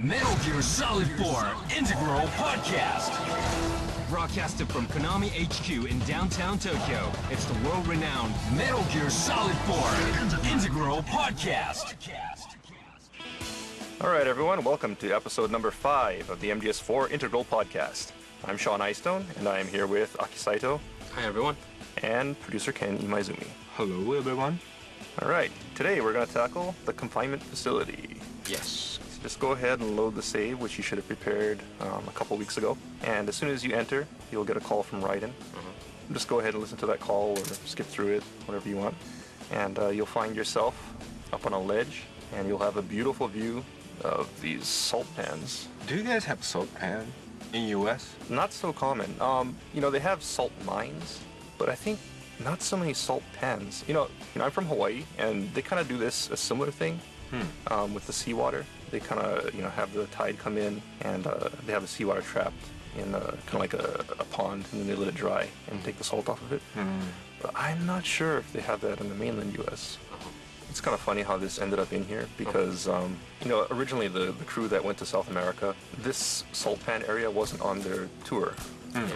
Metal Gear Solid 4 Integral Podcast. Broadcasted from Konami HQ in downtown Tokyo, it's the world-renowned Metal Gear Solid 4 Integral Podcast. All right, everyone, welcome to episode number 5 of the MGS4 Integral Podcast. I'm Sean Eystone, and I am here with Aki Saito. Hi, everyone. And producer Ken Imaizumi. Hello, everyone. All right, today we're going to tackle the confinement facility. Yes. So just go ahead and load the save, which you should have prepared a couple weeks ago. And as soon as you enter, you'll get a call from Raiden. Just go ahead and listen to that call or skip through it, whatever you want. And you'll find yourself up on a ledge, and you'll have a beautiful view of these salt pans. Do you guys have salt pan in US? Not so common. They have salt mines, but I think not so many salt pans. I'm from Hawaii, and they kind of do a similar thing with the seawater. They kind of, have the tide come in, and they have the seawater trapped in kind of like a pond, and then they let it dry and take the salt off of it. But I'm not sure if they have that in the mainland U.S. It's kind of funny how this ended up in here because, originally the crew that went to South America, this salt pan area wasn't on their tour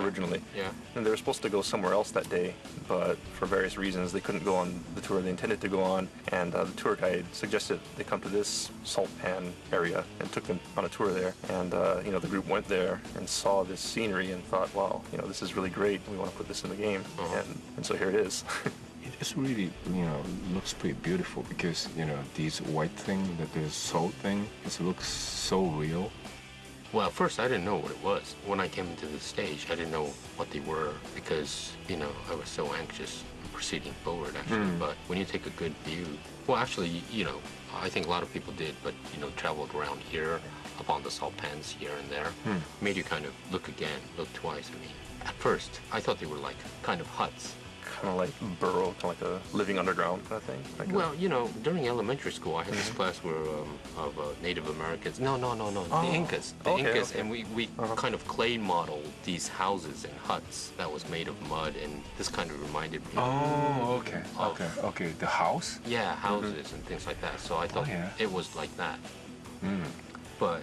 originally. Yeah. And they were supposed to go somewhere else that day, but for various reasons they couldn't go on the tour they intended to go on, and the tour guide suggested they come to this salt pan area and took them on a tour there. And, the group went there and saw this scenery and thought, wow, this is really great. We want to put this in the game. And so here it is. It's really, looks pretty beautiful because, these white thing, the salt thing, it looks so real. Well, at first I didn't know what it was. When I came into the stage, I didn't know what they were because, I was so anxious proceeding forward, actually. But when you take a good view, well, actually, I think a lot of people did, but, traveled around here, up on the salt pans here and there, made you kind of look again, look twice. I mean, at first, I thought they were like kind of huts. Kind of like burrow, kind of like a living underground kind of thing. Well, during elementary school, I had this class where of Native Americans. No, the Incas. Okay. And we kind of clay modeled these houses and huts that was made of mud, and this kind of reminded me. Oh, okay. The house? Yeah, houses and things like that. So I thought it was like that. But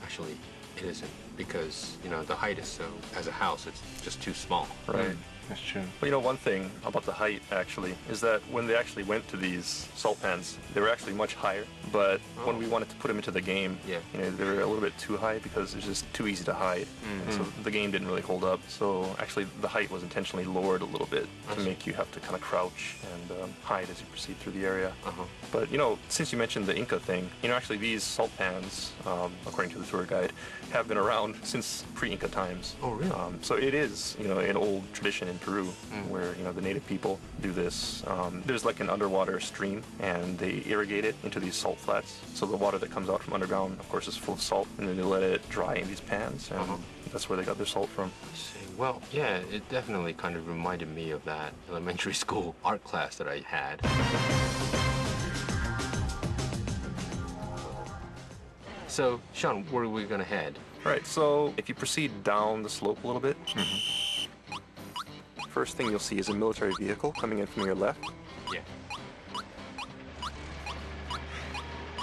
actually, it isn't because the height is so. As a house, it's just too small. Right. That's true. Well, one thing about the height, actually, is that when they actually went to these salt pans, they were actually much higher. But when we wanted to put them into the game, they were a little bit too high because it's just too easy to hide. And so the game didn't really hold up. So actually, the height was intentionally lowered a little bit to make you have to kind of crouch and hide as you proceed through the area. But, since you mentioned the Inca thing, actually these salt pans, according to the tour guide, have been around since pre-Inca times. Oh, really? So it is, an old tradition in Peru where, the native people do this. There's like an underwater stream, and they irrigate it into these salt flats. So the water that comes out from underground, of course, is full of salt, and then they let it dry in these pans, and that's where they got their salt from. I see. Well, yeah, it definitely kind of reminded me of that elementary school art class that I had. So, Sean, where are we going to head? All right, so if you proceed down the slope a little bit, first thing you'll see is a military vehicle coming in from your left. Yeah.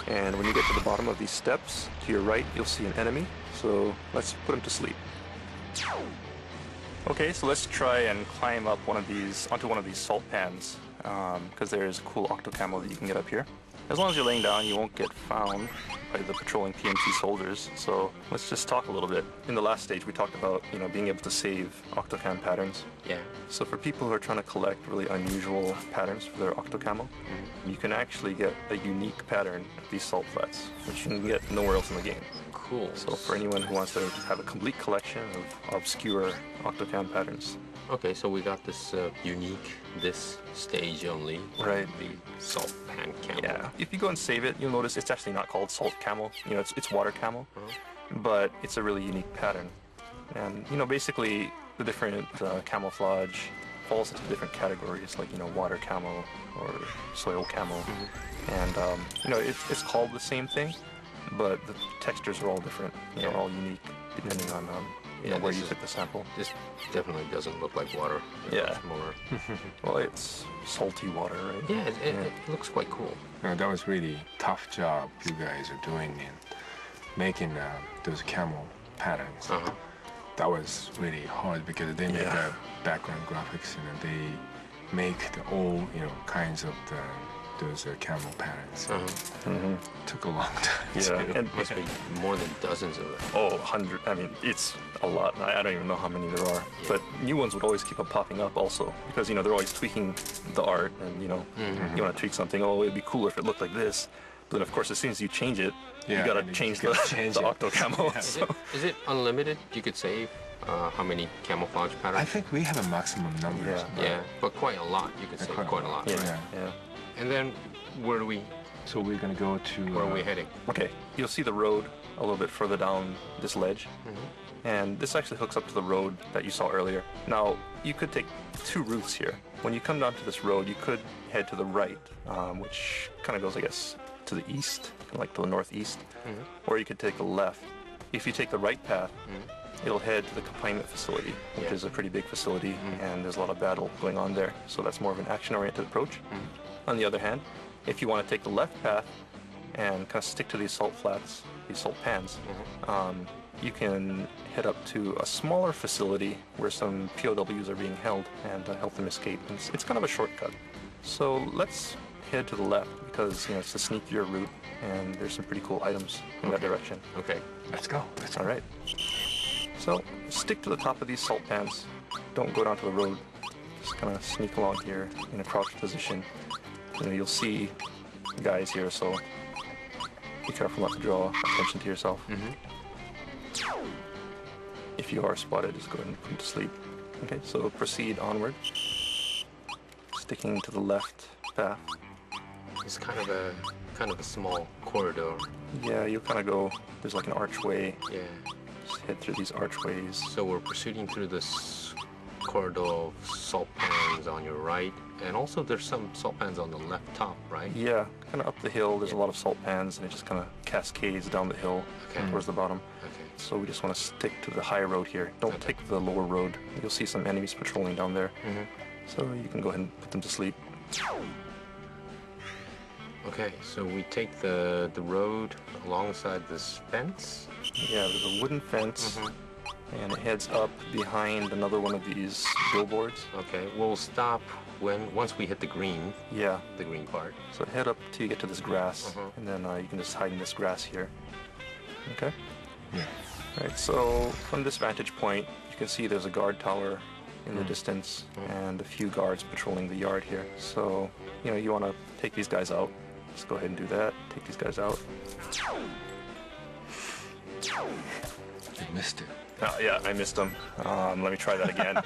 And when you get to the bottom of these steps, to your right, you'll see an enemy. So let's put him to sleep. Okay, so let's try and climb up onto one of these salt pans, because there's a cool octo camo that you can get up here. As long as you're laying down, you won't get found by the patrolling PMC soldiers. So let's just talk a little bit. In the last stage, we talked about, being able to save octocam patterns. Yeah. So for people who are trying to collect really unusual patterns for their octocamo, you can actually get a unique pattern of these salt flats, which you can get nowhere else in the game. Cool. So for anyone who wants to have a complete collection of obscure octocam patterns. Okay, so we got this unique, this stage only. Right. The salt pan camo. Yeah. If you go and save it, you'll notice it's actually not called salt camo. It's water camo, but it's a really unique pattern. And, basically the different camouflage falls into different categories, like, water camo or soil camo. And, it's called the same thing, but the textures are all different. They're all unique depending on where you took the sample. This definitely doesn't look like water. Yeah. Much more. Well, it's salty water, right? Yeah, it looks quite cool. That was really tough job you guys are doing, and making those camel patterns. Uh-huh. That was really hard because they make the background graphics. You know, they make all kinds of those camel patterns. Took a long time. Yeah, too. and Must be more than dozens of them. oh, 100. I mean, it's a lot. I don't even know how many there are. But new ones would always keep on popping up also because, they're always tweaking the art and, you want to tweak something. Oh, it'd be cooler if it looked like this. But then, of course, as soon as you change it, you got to change the octo camo. Yeah. So. Is it unlimited? You could save how many camouflage patterns? I think we have a maximum number. Yeah, but quite a lot. You could save quite a lot. Yeah, Right? yeah. And then where do we? So we're gonna go to. Where are we heading? Okay, you'll see the road a little bit further down this ledge. And this actually hooks up to the road that you saw earlier. Now, you could take two routes here. When you come down to this road, you could head to the right, which kind of goes, I guess, to the east, like to the northeast. Or you could take the left. If you take the right path, it'll head to the confinement facility, which is a pretty big facility, and there's a lot of battle going on there. So that's more of an action-oriented approach. On the other hand, if you want to take the left path and kind of stick to these salt flats, these salt pans, you can head up to a smaller facility where some POWs are being held and help them escape. And it's kind of a shortcut. So let's head to the left because it's a sneakier route and there's some pretty cool items in that direction. Okay. Let's go. All right. So stick to the top of these salt pans. Don't go down to the road. Just kind of sneak along here in a crouched position. You'll see guys here, so be careful not to draw attention to yourself. If you are spotted, just go ahead and put them to sleep. Okay, so proceed onward. Sticking to the left path. It's kind of a small corridor. Yeah, you'll kind of go. There's like an archway. Yeah. Just head through these archways. So we're proceeding through this corridor of salt pans on your right, and also there's some salt pans on the left top, right? Yeah, kind of up the hill. There's a lot of salt pans, and it just kind of cascades down the hill towards the bottom. Okay. So we just want to stick to the high road here. Don't take the lower road. You'll see some enemies patrolling down there. So you can go ahead and put them to sleep. Okay, so we take the road alongside this fence. Yeah, there's a wooden fence, and it heads up behind another one of these billboards. Okay, we'll stop once we hit the green part. So head up till you get to this grass, and then you can just hide in this grass here. Okay? Yeah. All right, so from this vantage point, you can see there's a guard tower in the distance, and a few guards patrolling the yard here. So, you want to take these guys out. Just go ahead and do that. Take these guys out. You missed it. Oh, yeah, I missed them. Let me try that again.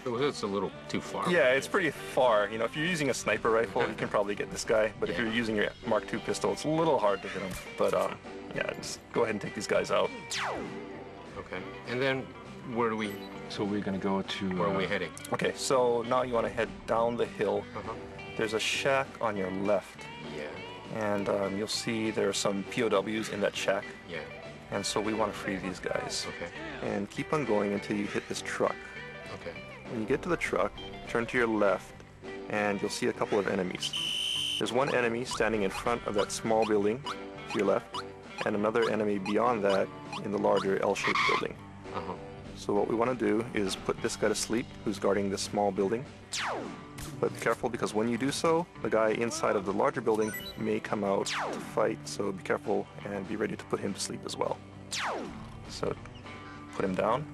It's a little too far. Yeah, it's pretty far. If you're using a sniper rifle, you can probably get this guy. But if you're using your Mark II pistol, it's a little hard to hit him. But yeah, just go ahead and take these guys out. Okay, and then where do we? So we're gonna go to. Where are we heading? Okay, so now you want to head down the hill. There's a shack on your left, Yeah. and you'll see there are some POWs in that shack. Yeah. And so we want to free these guys. Okay. And keep on going until you hit this truck. Okay. When you get to the truck, turn to your left, and you'll see a couple of enemies. There's one enemy standing in front of that small building to your left, and another enemy beyond that in the larger L-shaped building. So what we want to do is put this guy to sleep, who's guarding this small building. But be careful, because when you do so, the guy inside of the larger building may come out to fight, so be careful and be ready to put him to sleep as well. So put him down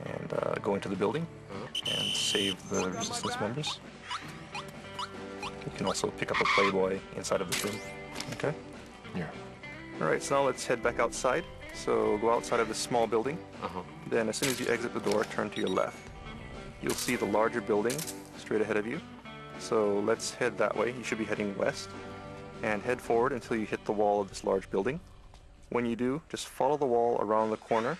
and go into the building and save the resistance members. You can also pick up a Playboy inside of the room. Okay? Yeah. Alright, so now let's head back outside. So go outside of this small building. Then as soon as you exit the door, turn to your left. You'll see the larger building straight ahead of you. So let's head that way. You should be heading west. And head forward until you hit the wall of this large building. When you do, just follow the wall around the corner.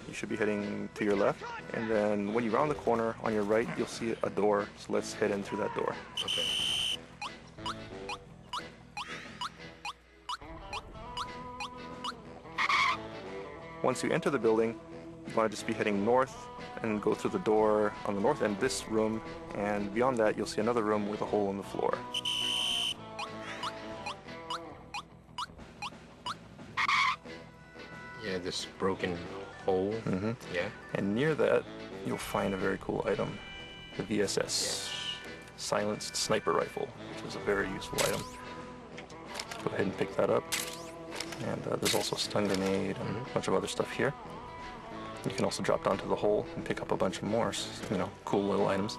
You should be heading to your left. And then when you round the corner on your right, you'll see a door. So let's head in through that door. Okay. Once you enter the building, you want to just be heading north and go through the door on the north end of this room, and beyond that you'll see another room with a hole in the floor. Yeah, this broken hole. Yeah. And near that, you'll find a very cool item, the VSS, Silenced Sniper Rifle, which is a very useful item. Go ahead and pick that up. And there's also a stun grenade and a bunch of other stuff here. You can also drop down to the hole and pick up a bunch of more, cool little items.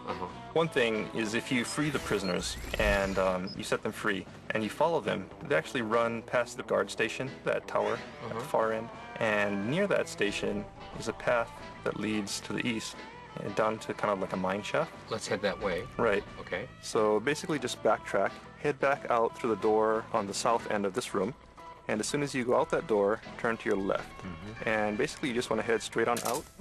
One thing is if you free the prisoners and you set them free and you follow them, they actually run past the guard station, that tower at the far end. And near that station is a path that leads to the east and down to kind of like a mine shaft. Let's head that way. Right. Okay. So basically just backtrack, head back out through the door on the south end of this room. And as soon as you go out that door, turn to your left. And basically you just want to head straight on out